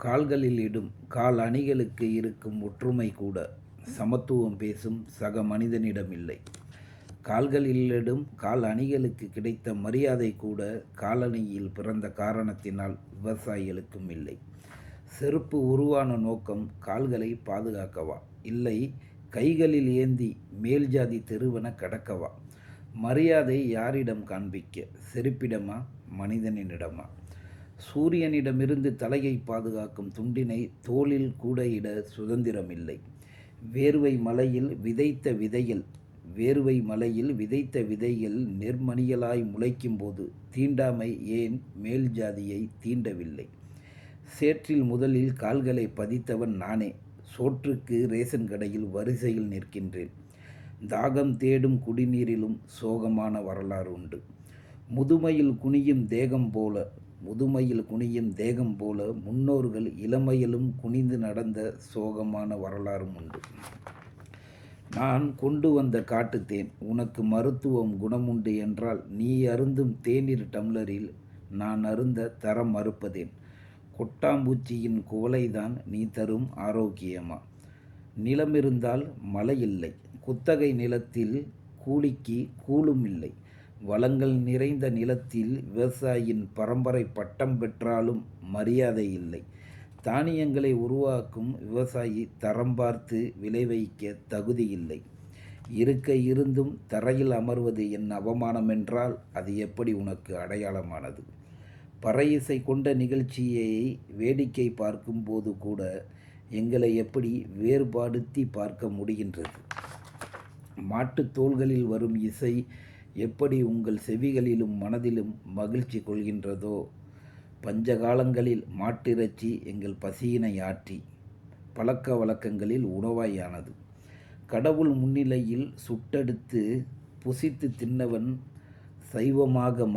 கால்களில் இடும் கால் அணிகளுக்கு இருக்கும் ஒற்றுமை கூட சமத்துவம் பேசும் சக மனிதனிடம் இல்லை. கால்களில் இடும் கால் அணிகளுக்கு கிடைத்த மரியாதை கூட காலணியில் பிறந்த காரணத்தினால் விவசாயிகளுக்கும் இல்லை. செருப்பு உருவான நோக்கம் கால்களை பாதுகாக்கவா, இல்லை கைகளில் ஏந்தி மேல்ஜாதி தெருவென கடக்கவா? மரியாதை யாரிடம் காண்பிக்க, செருப்பிடமா மனிதனிடமா? சூரியனிடமிருந்து தலையை பாதுகாக்கும் துண்டினை தோளில் கூட இட சுதந்திரமில்லை. வேர்வை மலையில் விதைத்த விதைகள் நெற்மணிகளாய் முளைக்கும்போது தீண்டாமை ஏன் மேல் ஜாதியை தீண்டவில்லை? சேற்றில் முதலில் கால்களை பதித்தவன் நானே. சோற்றுக்கு ரேஷன் கடையில் வரிசையில் நிற்கின்றேன். தாகம் தேடும் குடிநீரிலும் சோகமான வரலாறு உண்டு. முதுமையில் குனியும் தேகம் போல முன்னோர்கள் இளமையிலும் குனிந்து நடந்த சோகமான வரலாறும் உண்டு. நான் கொண்டு வந்த காட்டுத்தேன் உனக்கு மருத்துவம் குணமுண்டு என்றால் நீ அருந்தும் தேநீர் டம்ளரில் நான் அருந்த தரம் மறுப்பதேன்? கொட்டாம்பூச்சியின் குவளைதான் நீ தரும் ஆரோக்கியமா? நிலம் இருந்தால் மழை இல்லை. குத்தகை நிலத்தில் கூலிக்கு கூலும் இல்லை. வளங்கள் நிறைந்த நிலத்தில் விவசாயியின் பரம்பரை பட்டம் பெற்றாலும் மரியாதை இல்லை. தானியங்களை உருவாக்கும் விவசாயி தரம் பார்த்து விளைவிக்க தகுதி இல்லை. இருக்க இருந்தும் தரையில் அமர்வது என் அவமானம் என்றால் அது எப்படி உனக்கு அடையாளமானது? பறை இசை கொண்ட நிகழ்ச்சியை வேடிக்கை பார்க்கும்போது கூட எங்களை எப்படி வேறுபடுத்தி பார்க்க முடிகின்றது? மாட்டுத் தோள்களில் வரும் இசை எப்படி உங்கள் செவிகளிலும் மனதிலும் மகிழ்ச்சி கொள்கின்றதோ, பஞ்சகாலங்களில் மாட்டிறைச்சி எங்கள் பசியினை ஆற்றி பழக்க வழக்கங்களில் உணவாயானது. கடவுள் முன்னிலையில் சுட்டெடுத்து புசித்து தின்னவன் சைவமாக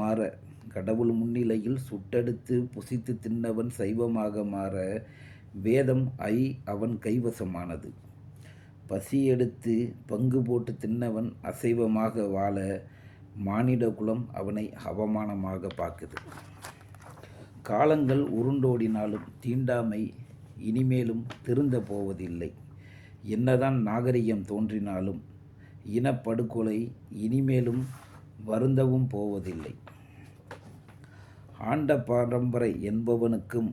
மாற வேதம் அவன் கைவசமானது. பசி எடுத்து பங்கு போட்டு தின்னவன் அசைவமாக வாழ மானிட குலம் அவனை அவமானமாக பார்க்குது. காலங்கள் உருண்டோடினாலும் தீண்டாமை இனிமேலும் திருந்த போவதில்லை. என்னதான் நாகரிகம் தோன்றினாலும் இனப்படுகொலை இனிமேலும் வருந்தவும் போவதில்லை. ஆண்ட பரம்பரை என்பவனுக்கும்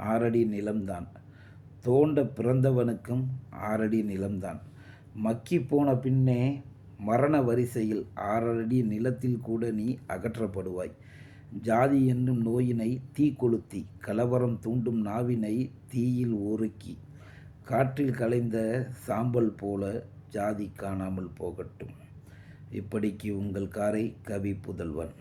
6 அடி நிலம்தான். தோண்ட பிறந்தவனுக்கும் 6 அடி நிலம்தான். மக்கி போன பின்னே மரண வரிசையில் 6 அடி நிலத்தில் கூட நீ அகற்றப்படுவாய். ஜாதி என்னும் நோயினை தீக்கொளுத்தி கலவரம் தூண்டும் நாவினை தீயில் உருக்கி காற்றில் கலைந்த சாம்பல் போல ஜாதி காணாமல் போகட்டும். இப்படிக்கு உங்கள் காரை கவி புதல்வன்.